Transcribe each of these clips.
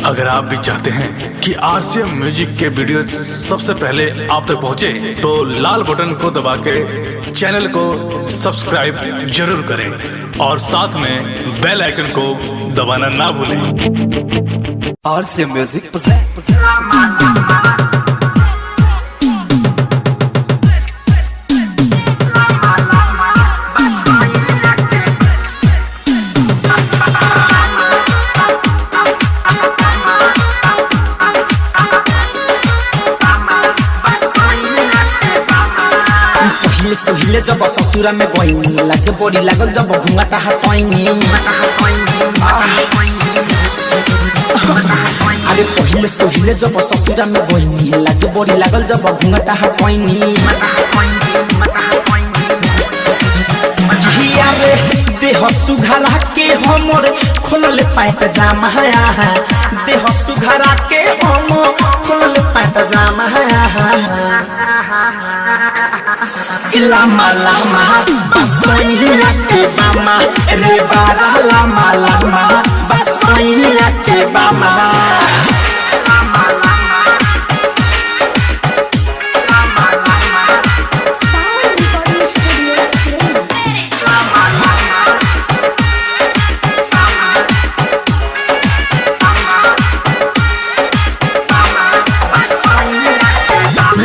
अगर आप भी चाहते हैं कि आरसीएम म्यूजिक के वीडियो सबसे पहले आप तक पहुंचे, तो लाल बटन को दबा के चैनल को सब्सक्राइब जरूर करें और साथ में बेल आइकन को दबाना ना भूलें। आरसीएम म्यूजिक सोहिले जब ससुरा में गईनी लाज बड़ी लागल जब घुंघाटा हटाईनी। अरे पहिले सोहिले जब ससुरा में गईनी लाज बड़ी लागल जब घुंघाटा हटाईनी। रे देह सुघरा के हमर खोलले पैंट जामा है, देह सुघरा के हम खोलले पैंट जामा है। लामा लामा बसोइया के बामा रे बारा लामा लामा बसोइया के बामा।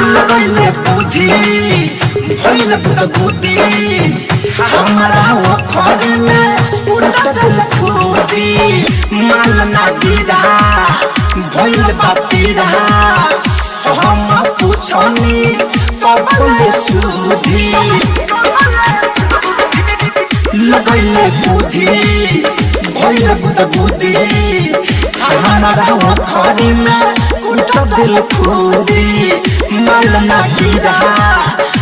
लगले बुद्धि भइल बुद्धि हमारा वो खोदे में उल्टा दिल खुदी माल ना गिरा भइल बापीरा। हम पूछनी पबले सुधी लगले बुद्धि भइल बुद्धि हमारा वो खोदे में उल्टा दिल खुदी माल ना गिरा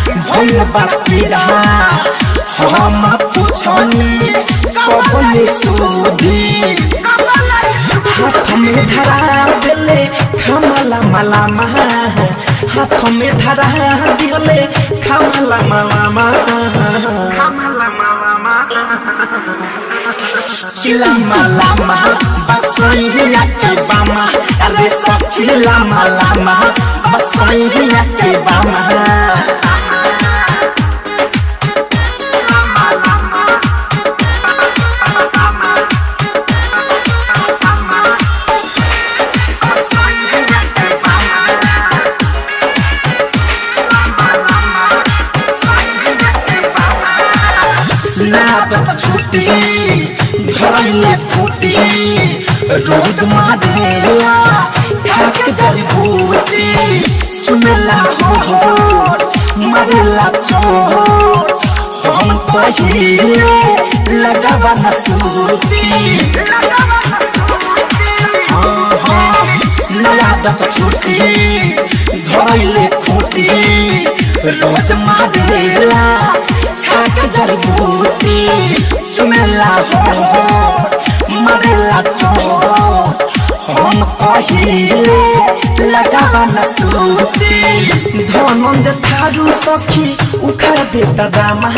भइल बापीरा। हम पूछनी पबले सुधी हाथ में धरा दिले खमला मला महा, हाथ में धरा दिले खमला मला महा, खमला मला महा लामा लामा बसोइया के बामा अरे सच्ची लामा लामा बसोइया के बामा। छुट्टी धरले फूटी रोज मारेला खाक जली बूटी चुमेला हो मरेला चोट। हम पहिले लगावा न सूती नया दत छुट्टी धरले फूटी रोज मारेला खाक जली बूटी चुमेला हो मरेला चोट। हम पहिले लगावा न सूती धनंजय थारू सखी उखाड़ देता दामा,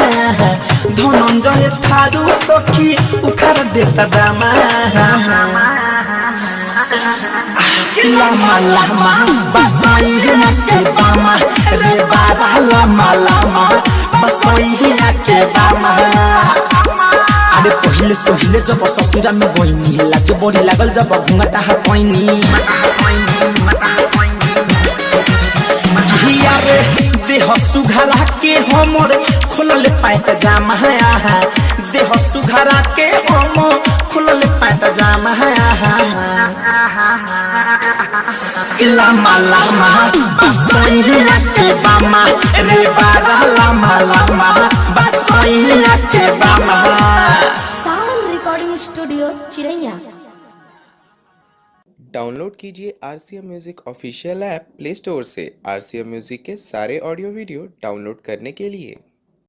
धनंजय थारू सखी उखाड़ देता दामा। लामा लामा बसोइया के बामा रे बारा लामा लामा बसोइया के बामा। अरे पहिले सोहिले जब ससुरा में गईनी लाज बड़ी लागल जब घुंघाटा हटाईनी। रे देह सुघरा के हमर खोलले पैंट जामा है, देह सुघरा के हम खोलले पैंट जामा है। लामा लामा बसोइया के बामा रे बारा लामा लामा बसोइया के बामा। साउंड रिकॉर्डिंग स्टूडियो चिरैया। डाउनलोड कीजिए RCM music official app play store से आरसीएम म्यूजिक के सारे ऑडियो वीडियो डाउनलोड करने के लिए।